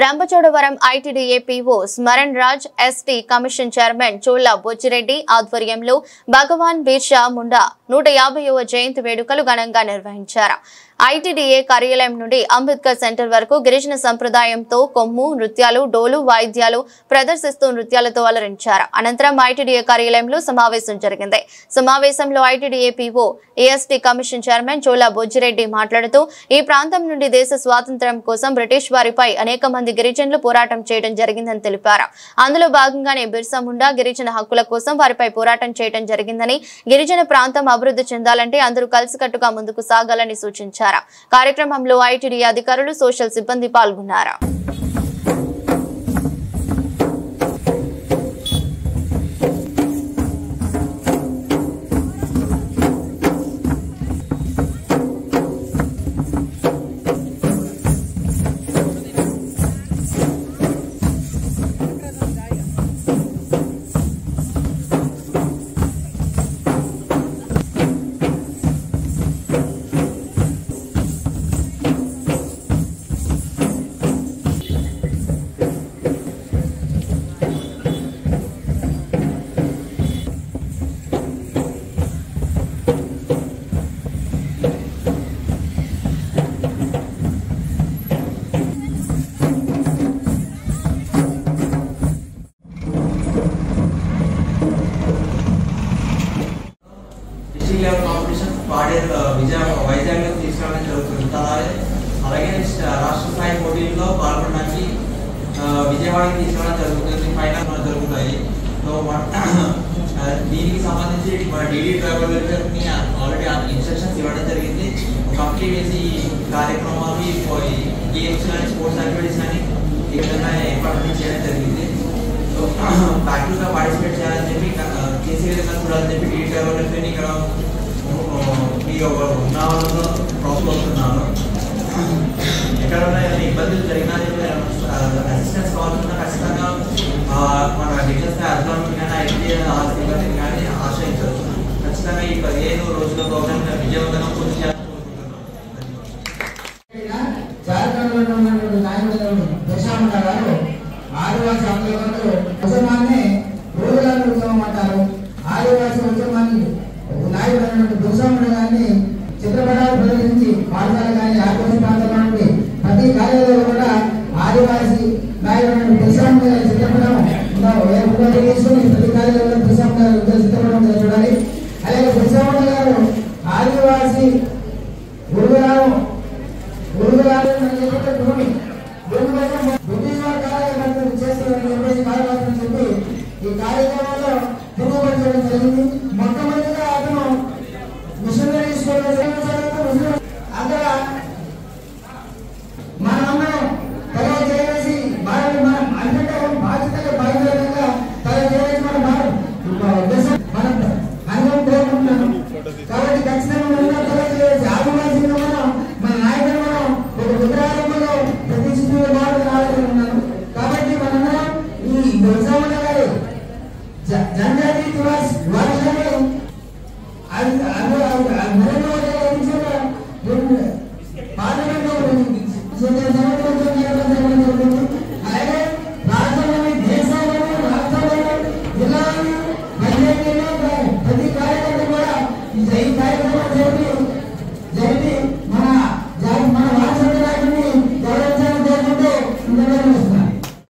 Rampachodavaram ITDA PO Smaran Raj, ST commission chairman Chola Bochireddy ఆధ్వర్యంలో భగవాన్ బిర్సా ముండా 150వ జయంతి వేడుకలు ఘనంగా నిర్వహించారు. ఐటీడీఏ కార్యాలయం నుండి అంబేద్కర్ సెంటర్ వరకు గిరిజన సంప్రదాయంతో కొమ్ము నృత్యాలు, డోలు వాయిద్యాలు ప్రదర్శిస్తూ నృత్యాలతో అలరించారు. అనంతరం ఐటీడీఏ కార్యాలయంలో సమావేశం జరిగింది. సమావేశంలో ITDA PO, AST commission chairman Chola Bochireddy మాట్లాడుతూ ఈ ప్రాంతం నుండి దేశ స్వాతంత్ర్యం కోసం బ్రిటిష్ వారిపై అనేక మంది గిరిజనులు పోరాటం చేయడం జరిగిందని తెలిపారు. అందులో భాగంగానే బిర్సా ముండా గిరిజన హక్కుల కోసం వారిపై పోరాటం చేయడం జరిగిందని, గిరిజన ప్రాంతం అభివృద్ధి చెందాలంటే అందరూ కలిసికట్టుగా ముందుకు సాగాలని సూచించారు. కార్యక్రమంలో ఐటీడీఏ అధికారులు, సోషల్ సిబ్బంది పాల్గొన్నారు. కాంపిటీషన్ వైజాగ్లో తీసుకురావడం జరుగుతుంది. అలాగే రాష్ట్ర స్థాయి పోటీల్లో పాల్గొనడానికి విజయవాడకి తీసుకురావడం జరుగుతుంది. ఫైనల్ జరుగుతాయి. సో దీనికి సంబంధించి మన డీడీ ట్రైబల్ వెల్ఫేర్ని ఆల్రెడీ ఇన్స్ట్రక్షన్స్ ఇవ్వడం జరిగింది. కంప్లీట్ చేసి కార్యక్రమాలు గేమ్స్ కానీ స్పోర్ట్స్ యాక్టివిటీస్ కానీ ఈ విధంగా ఏర్పాటు చేయడం జరిగింది. సో యాక్టివ్గా పార్టిసిపేట్ చేయాలని చెప్పి చేసే విధంగా చూడాలని చెప్పి డీడీ ట్రైబల్ వెల్ఫేర్ని ఇక్కడ ఉన్నాలో ప్రోత్సహిస్తున్నాను. ఎక్కడన్నా ఏదైనా ఇబ్బందులు జరిగినా అసిస్టెన్స్ కావాలన్నా ఖచ్చితంగా మన గిరిజన అధికారులను కానీ ఐటీడీఏ సిబ్బందిని కానీ ఆశ్రయించవచ్చు. ఖచ్చితంగా ఈ 15 రోజుల ప్రోగ్రామ్ విజయవంతంగా పూర్తి చేయాలని చిత్రపటాలు ప్రదర్శించి పాఠశాల కానీ ఆదివాసీ ప్రాంతాల నుండి ప్రతి కార్యాలయంలో కూడా ఆదివాసీ నాయకుడు బిర్సా ముండా చిత్రపటం తీసుకుని ప్రతి కార్యాలయంలో బిర్సా ముండా చిత్రపటం చూడాలి. అలాగే బిర్సా ముండా గారు ఆదివాసీ గురువుగారు బ్రిటిష్ వారి కార్యక్రమం చేస్తున్నారని కార్యక్రమం చెప్పి ఈ కార్యక్రమంలో తిరుగుబడి చేయడం జరిగింది. మొట్టమొదటిగా అతను మిషనరీ స్కూల్ అక్కడ మనమందరం తయారు చేసి భారత మనం అంటే బాధ్యతగా బాధ్యతగా తయారు చేసి మనం అనుభవం కోరుకుంటున్నాను. కాబట్టి ఖచ్చితంగా మనం తయారు చేసి ఆదివాసీలో మనం మన నాయకులు మనం ఒక విగ్రహాలలో ప్రతిష్ఠితులు రావాలని ఉన్నాను. కాబట్టి మనందరం ఈ బిర్సా ముండా గారి జనజాతి